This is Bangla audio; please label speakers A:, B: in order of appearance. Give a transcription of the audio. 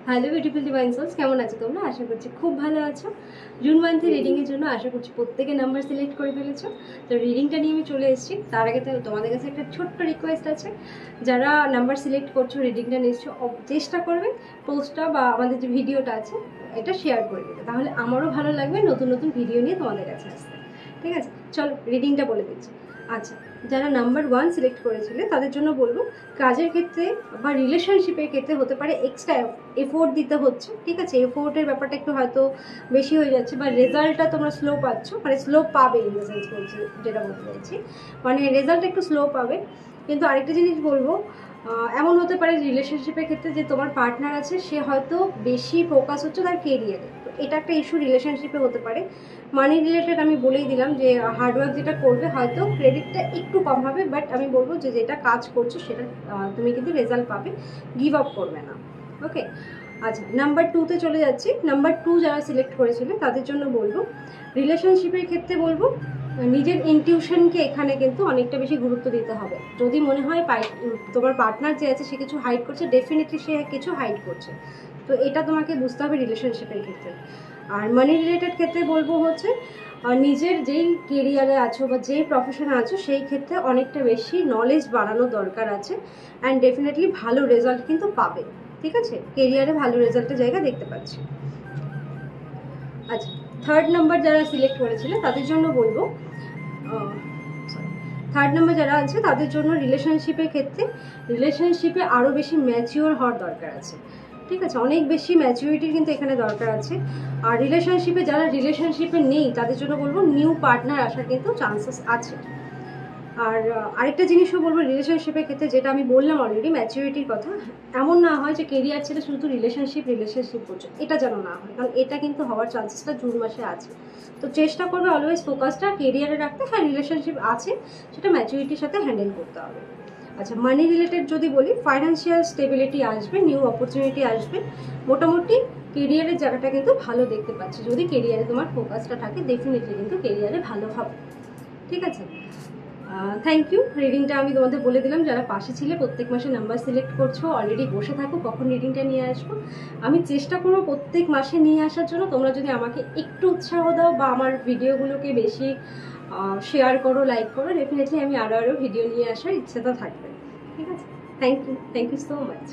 A: হ্যালো বিউটিফুল ডিভাইন সোলস, কেমন আছো তোমরা? আশা করছি খুব ভালো আছো। জুন মান্থে রিডিংয়ের জন্য আশা করছি প্রত্যেকে নাম্বার সিলেক্ট করে ফেলেছো। তো রিডিংটা নিয়ে আমি চলে এসেছি। তার আগে তো তোমাদের কাছে একটা ছোট্ট রিকোয়েস্ট আছে, যারা নাম্বার সিলেক্ট করছো, রিডিংটা নিচ্ছো, চেষ্টা করবে পোস্টটা বা আমাদের যে ভিডিওটা আছে এটা শেয়ার করে দিতে, তাহলে আমারও ভালো লাগবে নতুন নতুন ভিডিও নিয়ে তোমাদের কাছে আসতে। ঠিক আছে, চলো রিডিংটা বলে দিচ্ছি। আচ্ছা, যারা নাম্বার 1 সিলেক্ট করেছিলে তাদের জন্য বলবো, কাজের ক্ষেত্রে বা রিলেশনশিপের ক্ষেত্রে হতে পারে এক্সট্রা এফোর্ট দিতে হচ্ছে। ঠিক আছে, এফোর্টের ব্যাপারটা একটু হয়তো বেশি হয়ে যাচ্ছে, বা রেজাল্টটা তোমরা স্লো পাচ্ছ, মানে স্লো পাবে ইন দ্য সেন্স বলছি, যেটা বলতে চাইছি মানে রেজাল্ট একটু স্লো পাবে। কিন্তু আরেকটা জিনিস বলবো, এমন হতে পারে রিলেশনশিপের ক্ষেত্রে যে তোমার পার্টনার আছে সে হয়তো বেশি ফোকাস হচ্ছে তার কেরিয়ারে, তো এটা একটা ইস্যু রিলেশনশিপে হতে পারে। মানি রিলেটেড আমি বলেই দিলাম যে হার্ডওয়ার্ক যেটা করবে হয়তো ক্রেডিটটা একটু কম হবে, বাট আমি বলবো যে যেটা কাজ করছো সেটা তুমি কিন্তু রেজাল্ট পাবে, গিভ আপ করবে না। ওকে, আচ্ছা নাম্বার 2তে চলে যাচ্ছি। নাম্বার 2 যারা সিলেক্ট করেছিলে তাদের জন্য বলবো, রিলেশনশিপের ক্ষেত্রে বলবো নিজের ইনটিউশনকে এখানে কিন্তু অনেকটা বেশি গুরুত্ব দিতে হবে। যদি মনে হয় তোমার পার্টনার যে আছে সে কিছু হাইড করছে, ডেফিনেটলি সে কিছু হাইড করছে, তো এটা তোমাকে বুঝতে হবে রিলেশনশিপের ক্ষেত্রে। আর মানি রিলেটেড ক্ষেত্রে বলবো হচ্ছে নিজের যেই কেরিয়ারে আছো বা যেই প্রফেশনে আছো সেই ক্ষেত্রে অনেকটা বেশি নলেজ বাড়ানো দরকার আছে, অ্যান্ড ডেফিনেটলি ভালো রেজাল্ট কিন্তু পাবে। ঠিক আছে, কেরিয়ারে ভালো রেজাল্টের জায়গা দেখতে পাচ্ছি। আচ্ছা, থার্ড নাম্বার যারা সিলেক্ট করেছিল তাদের জন্য বলবো, থার্ড নাম্বার যারা আছে তাদের জন্য রিলেশনশিপের ক্ষেত্রে রিলেশনশিপে আরও বেশি ম্যাচিওর হওয়ার দরকার আছে। ঠিক আছে, অনেক বেশি ম্যাচুরিটির কিন্তু এখানে দরকার আছে। আর যারা রিলেশনশিপে নেই তাদের জন্য বলবো নিউ পার্টনার আসার কিন্তু চান্সেস আছে। আর আরেকটা জিনিসও বলবো রিলেশনশিপের ক্ষেত্রে, যেটা আমি বললাম অলরেডি ম্যাচুরিটির কথা, এমন না হয় যে কেরিয়ার ছেড়ে শুধু রিলেশনশিপ করছো, এটা যেন না হয়, কারণ এটা কিন্তু হওয়ার চান্সেসটা জুন মাসে আছে। তো চেষ্টা করবে অলওয়েজ ফোকাসটা কেরিয়ারে রাখতে। হ্যাঁ, রিলেশনশিপ আছে, সেটা ম্যাচুরিটির সাথে হ্যান্ডেল করতে হবে। আচ্ছা, মানি রিলেটেড যদি বলি, ফাইন্যান্সিয়াল স্টেবিলিটি আসবে, নিউ অপরচুনিটি আসবে, মোটামুটি কেরিয়ারের জায়গাটা কিন্তু ভালো দেখতে পাচ্ছি। যদি কেরিয়ারে তোমার ফোকাসটা থাকে ডেফিনেটলি কিন্তু কেরিয়ারে ভালো হবে। ঠিক আছে, থ্যাংক ইউ। রিডিংটা আমি তোমাদের বলে দিলাম, যারা পাশে ছিলে প্রত্যেক মাসে নাম্বার সিলেক্ট করছো, অলরেডি বসে থাকো কখন রিডিংটা নিয়ে আসবো। আমি চেষ্টা করবো প্রত্যেক মাসে নিয়ে আসার জন্য। তোমরা যদি আমাকে একটু উৎসাহ দাও বা আমার ভিডিওগুলোকে বেশি শেয়ার করো, লাইক করো, ডেফিনেটলি আমি আরও ভিডিও নিয়ে আসার ইচ্ছেটা থাকবে। ঠিক আছে, থ্যাংক ইউ সো মাচ।